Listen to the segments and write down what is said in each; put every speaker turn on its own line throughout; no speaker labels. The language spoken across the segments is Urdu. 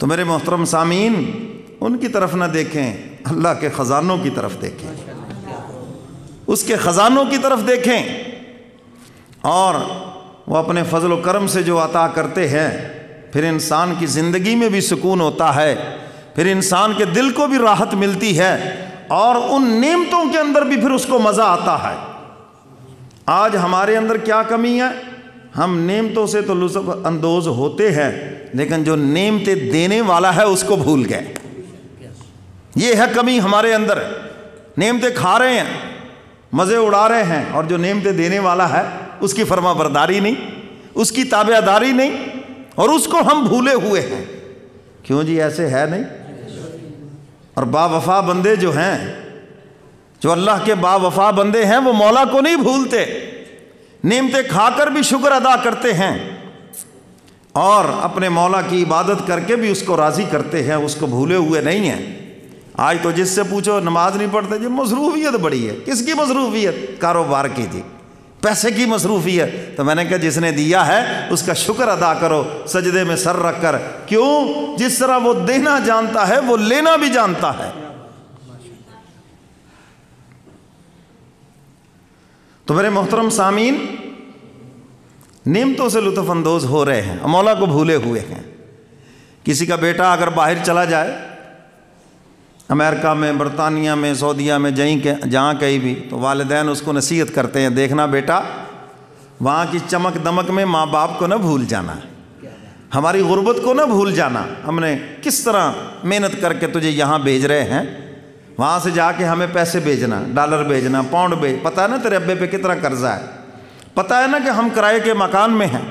تو میرے محترم سامعین، ان کی طرف نہ دیکھیں، اللہ کے خزانوں کی طرف دیکھیں، اس کے خزانوں کی طرف دیکھیں، اور وہ اپنے فضل و کرم سے جو عطا کرتے ہیں، پھر انسان کی زندگی میں بھی سکون ہوتا ہے، پھر انسان کے دل کو بھی راحت ملتی ہے، اور ان نعمتوں کے اندر بھی پھر اس کو مزہ آتا ہے۔ آج ہمارے اندر کیا کمی ہے؟ ہم نعمتوں سے تو لطف اندوز ہوتے ہیں، لیکن جو نعمتیں دینے والا ہے اس کو بھول گئے۔ یہ ہے کمی ہمارے اندر۔ نعمتیں کھا رہے ہیں، مزے اڑا رہے ہیں، اور جو نعمتیں دینے والا ہے اس کی فرما برداری نہیں، اس کی تابع داری نہیں، اور اس کو ہم بھولے ہوئے ہیں۔ کیوں جی؟ ایسے ہے نہیں؟ اور با وفا بندے جو ہیں، جو اللہ کے با وفا بندے ہیں، وہ مولا کو نہیں بھولتے، نعمتیں کھا کر بھی شکر ادا کرتے ہیں، اور اپنے مولا کی عبادت کر کے بھی اس کو راضی کرتے ہیں، اس کو بھولے ہوئے نہیں ہیں۔ آج تو جس سے پوچھو نماز نہیں پڑھتے، جی مصروفیت بڑی ہے۔ کس کی مصروفیت؟ کاروبار کی جی، پیسے کی مصروفیت۔ تو میں نے کہا جس نے دیا ہے اس کا شکر ادا کرو سجدے میں سر رکھ کر۔ کیوں؟ جس طرح وہ دینا جانتا ہے وہ لینا بھی جانتا ہے۔ تو میرے محترم سامعین، نعمتوں سے لطف اندوز ہو رہے ہیں، مولا کو بھولے ہوئے ہیں۔ کسی کا بیٹا اگر باہر چلا جائے، امریکہ میں، برطانیہ میں، سعودیہ میں، جہاں کہیں بھی، تو والدین اس کو نصیحت کرتے ہیں، دیکھنا بیٹا، وہاں کی چمک دمک میں ماں باپ کو نہ بھول جانا، ہماری غربت کو نہ بھول جانا۔ ہم نے کس طرح محنت کر کے تجھے یہاں بھیج رہے ہیں، وہاں سے جا کے ہمیں پیسے بھیجنا، ڈالر بھیجنا، پاؤنڈ پتہ ہے نا تیرے ابے پہ کتنا قرضہ ہے، پتہ ہے نا کہ ہم کرائے کے مکان میں ہیں،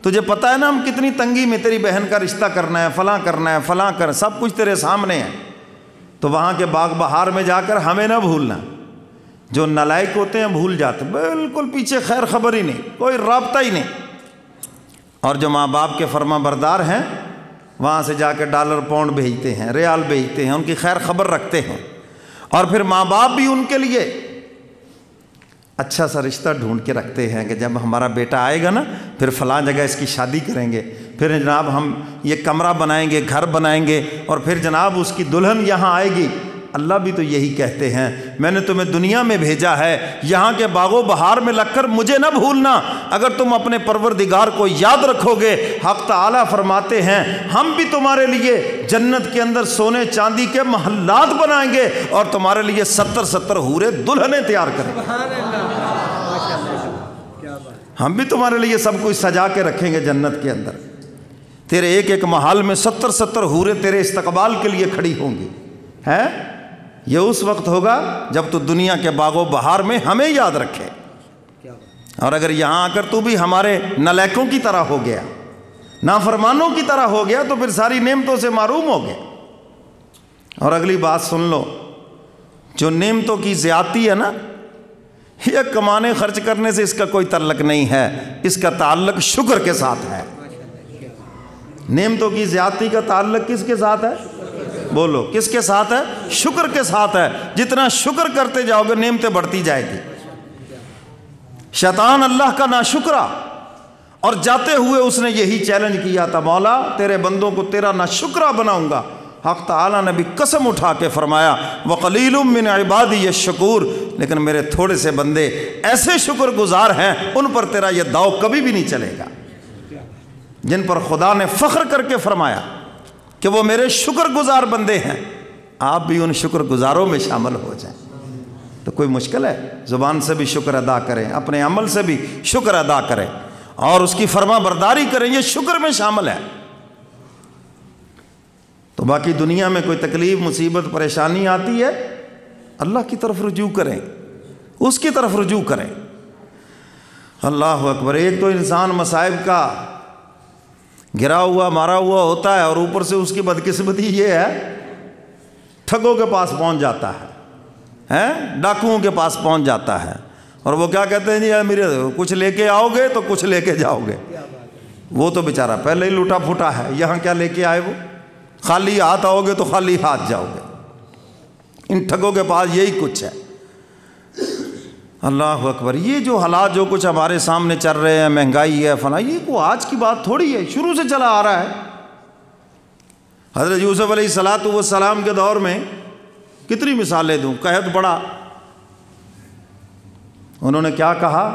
تجھے پتہ ہے نا ہم کتنی تنگی میں، تیری بہن کا رشتہ کرنا ہے، فلاں کرنا ہے، فلاں سب کچھ تیرے سامنے ہے۔ تو وہاں کے باغ بہار میں جا کر ہمیں نہ بھولنا۔ جو نالائق ہوتے ہیں بھول جاتے، بالکل پیچھے خیر خبر ہی نہیں، کوئی رابطہ ہی نہیں۔ اور جو ماں باپ کے فرما بردار ہیں، وہاں سے جا کے ڈالر پاؤنڈ بھیجتے ہیں، ریال بھیجتے ہیں، ان کی خیر خبر رکھتے ہیں، اور پھر ماں باپ بھی ان کے لیے اچھا سا رشتہ ڈھونڈ کے رکھتے ہیں کہ جب ہمارا بیٹا آئے گا نا، پھر فلاں جگہ اس کی شادی کریں گے، پھر جناب ہم یہ کمرہ بنائیں گے، گھر بنائیں گے، اور پھر جناب اس کی دلہن یہاں آئے گی۔ اللہ بھی تو یہی کہتے ہیں، میں نے تمہیں دنیا میں بھیجا ہے، یہاں کے باغ و بہار میں لگ کر مجھے نہ بھولنا۔ اگر تم اپنے پروردگار کو یاد رکھو گے، حق تعالیٰ فرماتے ہیں ہم بھی تمہارے لیے جنت کے اندر سونے چاندی کے محلات بنائیں گے، اور تمہارے لیے 70 حوریں دلہنیں تیار کریں گے۔ ہم بھی تمہارے لیے سب کچھ سجا کے رکھیں گے جنت کے اندر۔ تیرے ایک ایک محل میں 70 حوریں تیرے استقبال کے لیے کھڑی ہوں گی۔ ہے یہ اس وقت ہوگا جب تو دنیا کے باغ و بہار میں ہمیں یاد رکھے، اور اگر یہاں آ کر تو بھی ہمارے نالائقوں کی طرح ہو گیا، نافرمانوں کی طرح ہو گیا، تو پھر ساری نعمتوں سے محروم ہو گیا۔ اور اگلی بات سن لو، جو نعمتوں کی زیادتی ہے نا، یہ کمانے خرچ کرنے سے اس کا کوئی تعلق نہیں ہے، اس کا تعلق شکر کے ساتھ ہے۔ نعمتوں کی زیادتی کا تعلق کس کے ساتھ ہے؟ بولو کس کے ساتھ ہے؟ شکر کے ساتھ ہے۔ جتنا شکر کرتے جاؤ گے نعمتیں بڑھتی جائے گی۔ شیطان اللہ کا ناشکرا، اور جاتے ہوئے اس نے یہی چیلنج کیا تھا، مولا تیرے بندوں کو تیرا ناشکرا بناؤں گا۔ حق تعالیٰ نے بھی قسم اٹھا کے فرمایا وَقَلِيلٌ مِّنْ عِبَادِيَ الشَّكُورُ، لیکن میرے تھوڑے سے بندے ایسے شکر گزار ہیں، ان پر تیرا یہ داؤ کبھی بھی نہیں چلے گا، جن پر خدا نے فخر کر کے فرمایا کہ وہ میرے شکر گزار بندے ہیں۔ آپ بھی ان شکر گزاروں میں شامل ہو جائیں۔ تو کوئی مشکل ہے؟ زبان سے بھی شکر ادا کریں، اپنے عمل سے بھی شکر ادا کریں، اور اس کی فرما برداری کریں، یہ شکر میں شامل ہے۔ تو باقی دنیا میں کوئی تکلیف، مصیبت، پریشانی آتی ہے، اللہ کی طرف رجوع کریں، اس کی طرف رجوع کریں۔ اللہ اکبر۔ ایک تو انسان مصائب کا گرا ہوا مارا ہوا ہوتا ہے، اور اوپر سے اس کی بدقسمتی یہ ہے ٹھگوں کے پاس پہنچ جاتا ہے، ڈاکوؤں کے پاس پہنچ جاتا ہے، اور وہ کیا کہتے ہیں جی میرے کچھ لے کے آؤ گے تو کچھ لے کے جاؤ گے۔ وہ تو بیچارہ پہلے ہی لوٹا پھوٹا ہے، یہاں کیا لے کے آئے؟ وہ خالی ہاتھ آؤ گے تو خالی ہاتھ جاؤ گے۔ ان ٹھگوں کے پاس یہی کچھ ہے۔ اللہ اکبر۔ یہ جو حالات جو کچھ ہمارے سامنے چل رہے ہیں، مہنگائی ہے، فلاں، یہ کوئی آج کی بات تھوڑی ہے، شروع سے چلا آ رہا ہے۔ حضرت یوسف علیہ الصلاۃ والسلام کے دور میں کتنی مثالیں دوں، قحط پڑا، انہوں نے کیا کہا؟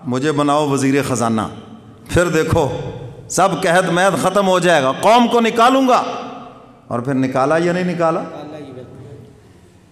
مجھے بناؤ وزیر خزانہ، پھر دیکھو سب قحط محض ختم ہو جائے گا، قوم کو نکالوں گا۔ اور پھر نکالا یا نہیں نکالا؟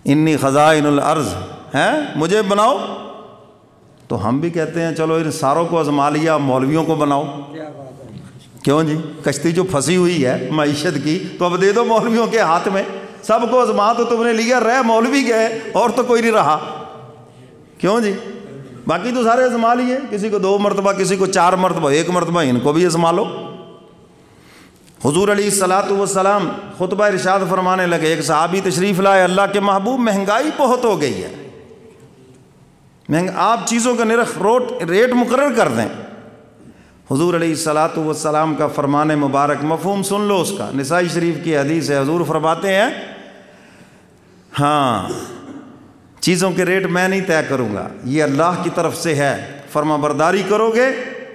انی خزائن الارض ہے، مجھے بناؤ۔ تو ہم بھی کہتے ہیں چلو ان ساروں کو آزما لیا، مولویوں کو بناؤ۔ کیوں جی؟ کشتی جو پھنسی ہوئی ہے معیشت کی، تو اب دے دو مولویوں کے ہاتھ میں، سب کو آزما تو تم نے لیا، رہ مولوی گئے اور تو کوئی نہیں رہا۔ کیوں جی؟ باقی تو سارے آزما لیے، کسی کو 2 مرتبہ، کسی کو 4 مرتبہ، 1 مرتبہ ان کو بھی آزما لو۔ حضور علیہ الصلاۃ والسلام خطبہ ارشاد فرمانے لگے، ایک صحابی تشریف لائے، اللہ کے محبوب مہنگائی بہت ہو گئی ہے، آپ چیزوں کا ریٹ مقرر کر دیں۔ حضور علیہ الصلاۃ والسلام کا فرمان مبارک، مفہوم سن لو اس کا، نسائی شریف کی حدیث ہے، حضور فرماتے ہیں ہاں چیزوں کے ریٹ میں نہیں طے کروں گا، یہ اللہ کی طرف سے ہے، فرما برداری کرو گے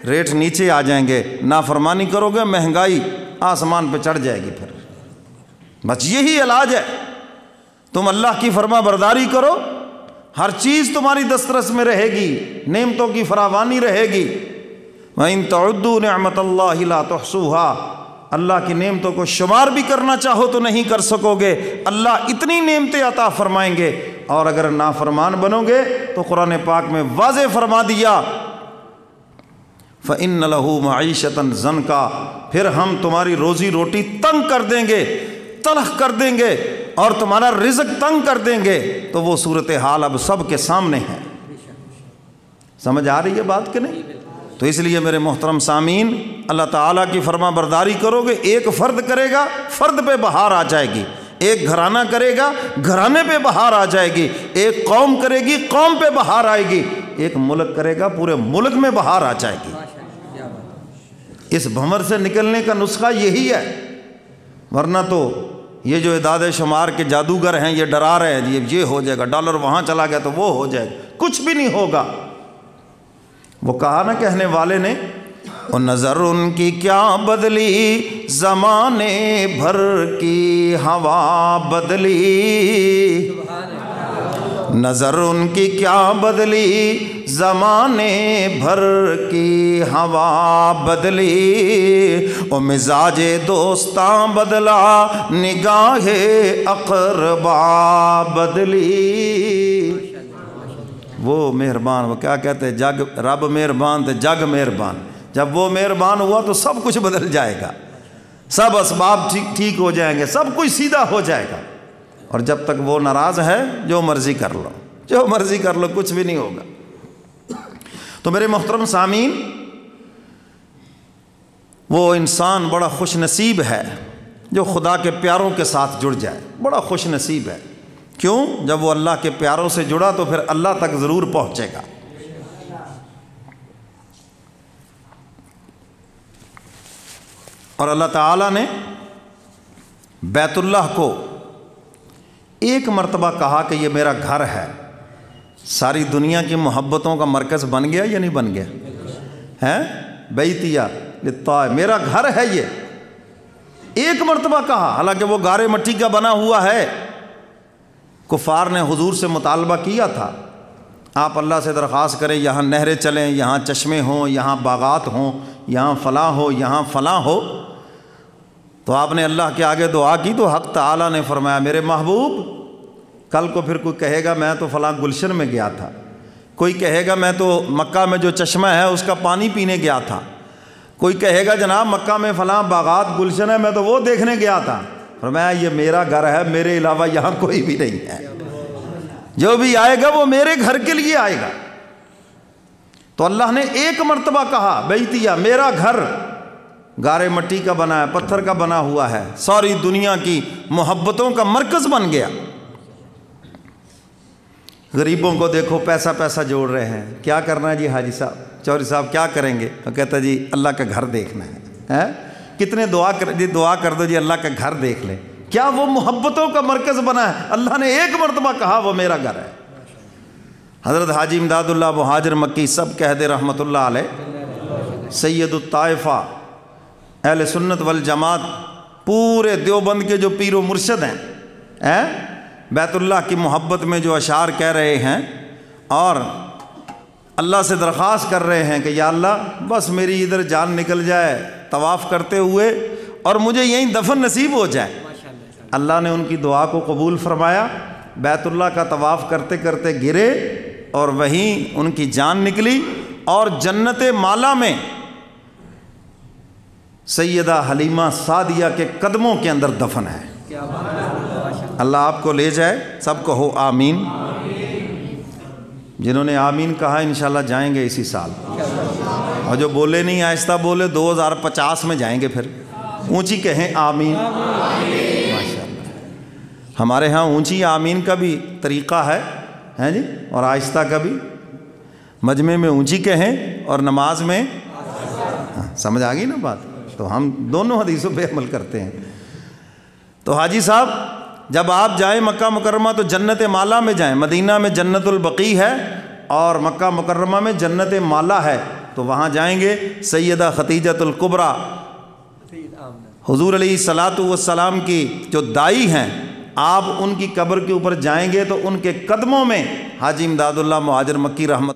ریٹ نیچے آ جائیں گے، نافرمانی کرو گے مہنگائی آسمان پہ چڑھ جائے گی۔ پھر بس یہی علاج ہے، تم اللہ کی فرما برداری کرو، ہر چیز تمہاری دسترس میں رہے گی، نعمتوں کی فراوانی رہے گی۔ وَإِن تَعُدُّوا نِعْمَتَ اللَّهِ لَا تُحْصُوهَا، اللہ کی نعمتوں کو شمار بھی کرنا چاہو تو نہیں کر سکو گے، اللہ اتنی نعمتیں عطا فرمائیں گے۔ اور اگر نافرمان بنو گے تو قرآن پاک میں واضح فرما دیا فَإِنَّ لَهُ مَعِيشَةً ضَنْكَا، پھر ہم تمہاری روزی روٹی تنگ کر دیں گے، تلخ کر دیں گے، اور تمہارا رزق تنگ کر دیں گے۔ تو وہ صورتحال اب سب کے سامنے ہے۔ سمجھ آ رہی ہے بات کہ نہیں؟ تو اس لیے میرے محترم سامعین، اللہ تعالیٰ کی فرما برداری کرو گے، ایک فرد کرے گا فرد پہ بہار آ جائے گی، ایک گھرانہ کرے گا گھرانے پہ بہار آ جائے گی، ایک قوم کرے گی قوم پہ بہار آئے گی، ایک ملک کرے گا پورے ملک میں بہار آ جائے گی۔ اس بھنور سے نکلنے کا نسخہ یہی ہے، ورنہ تو یہ جو اعداد شمار کے جادوگر ہیں یہ ڈرا رہے ہیں یہ ہو جائے گا، ڈالر وہاں چلا گیا تو وہ ہو جائے گا، کچھ بھی نہیں ہوگا۔ وہ کہا نا کہنے والے نے، اور نظر ان کی کیا بدلی زمانے بھر کی ہوا بدلی، نظر ان کی کیا بدلی زمانے بھر کی ہوا بدلی، او مزاج دوستاں بدلا نگاہ اقربا بدلی۔ وہ مہربان، وہ کیا کہتے ہیں، جگ رب مہربان تے جگ مہربان، جب وہ مہربان ہوا تو سب کچھ بدل جائے گا، سب اسباب ٹھیک ہو جائیں گے، سب کچھ سیدھا ہو جائے گا۔ اور جب تک وہ ناراض ہے جو مرضی کر لو، جو مرضی کر لو، کچھ بھی نہیں ہوگا۔ تو میرے محترم سامعین، وہ انسان بڑا خوش نصیب ہے جو خدا کے پیاروں کے ساتھ جڑ جائے، بڑا خوش نصیب ہے۔ کیوں؟ جب وہ اللہ کے پیاروں سے جڑا تو پھر اللہ تک ضرور پہنچے گا۔ اور اللہ تعالیٰ نے بیت اللہ کو ایک مرتبہ کہا کہ یہ میرا گھر ہے، ساری دنیا کی محبتوں کا مرکز بن گیا یا نہیں بن گیا ہے؟ بیتیہ للطائف، میرا گھر ہے یہ، ایک مرتبہ کہا، حالانکہ وہ گارے مٹی کا بنا ہوا ہے۔ کفار نے حضور سے مطالبہ کیا تھا، آپ اللہ سے درخواست کریں یہاں نہریں چلیں، یہاں چشمے ہوں، یہاں باغات ہوں، یہاں فلاں ہو، یہاں فلاں ہو۔ تو آپ نے اللہ کے آگے دعا کی تو حق تعالیٰ نے فرمایا میرے محبوب، کل کو پھر کوئی کہے گا میں تو فلاں گلشن میں گیا تھا، کوئی کہے گا میں تو مکہ میں جو چشمہ ہے اس کا پانی پینے گیا تھا، کوئی کہے گا جناب مکہ میں فلاں باغات گلشن ہے میں تو وہ دیکھنے گیا تھا۔ فرمایا یہ میرا گھر ہے، میرے علاوہ یہاں کوئی بھی نہیں ہے، جو بھی آئے گا وہ میرے گھر کے لیے آئے گا۔ تو اللہ نے ایک مرتبہ کہا بیتیہ، میرا گھر گارے مٹی کا بنا ہے، پتھر کا بنا ہوا ہے، ساری دنیا کی محبتوں کا مرکز بن گیا۔ غریبوں کو دیکھو پیسہ پیسہ جوڑ رہے ہیں، کیا کرنا ہے جی حاجی صاحب، چوہری صاحب کیا کریں گے؟ تو کہتا جی اللہ کا گھر دیکھنا ہے، کتنے دعا کر دو جی اللہ کا گھر دیکھ لیں۔ کیا وہ محبتوں کا مرکز بنا ہے؟ اللہ نے ایک مرتبہ کہا وہ میرا گھر ہے۔ حضرت حاجی امداد اللہ مہاجر مکی سب کہہ دے رحمۃ اللہ علیہ، سید الطائفہ اہل سنت والجماعت پورے دیوبند کے جو پیر و مرشد ہیں بیت اللہ کی محبت میں جو اشعار کہہ رہے ہیں اور اللہ سے درخواست کر رہے ہیں کہ یا اللہ بس میری ادھر جان نکل جائے طواف کرتے ہوئے اور مجھے یہیں دفن نصیب ہو جائے۔ اللہ نے ان کی دعا کو قبول فرمایا، بیت اللہ کا طواف کرتے کرتے گرے اور وہیں ان کی جان نکلی اور جنت مالا میں سیدہ حلیمہ سعدیہ کے قدموں کے اندر دفن ہے۔ اللہ آپ کو لے جائے، سب کہو آمین۔ جنہوں نے آمین کہا انشاءاللہ جائیں گے اسی سال، اور جو بولے نہیں آہستہ بولے 2050 میں جائیں گے، پھر اونچی کہیں آمین۔ ماشاءاللہ ہمارے ہاں اونچی آمین کا بھی طریقہ ہے جی، اور آہستہ کا بھی۔ مجمع میں اونچی کہیں اور نماز میں سمجھ آ گئی نا بات؟ تو ہم دونوں حدیثوں پہ عمل کرتے ہیں۔ تو حاجی صاحب جب آپ جائیں مکہ مکرمہ تو جنت مالا میں جائیں۔ مدینہ میں جنت البقیع ہے اور مکہ مکرمہ میں جنت مالا ہے، تو وہاں جائیں گے۔ سیدہ خدیجۃ الکبریٰ حضور علیہ الصلاۃ والسلام کی جو دائی ہیں، آپ ان کی قبر کے اوپر جائیں گے تو ان کے قدموں میں حاجی امداد اللہ مہاجر مکی رحمت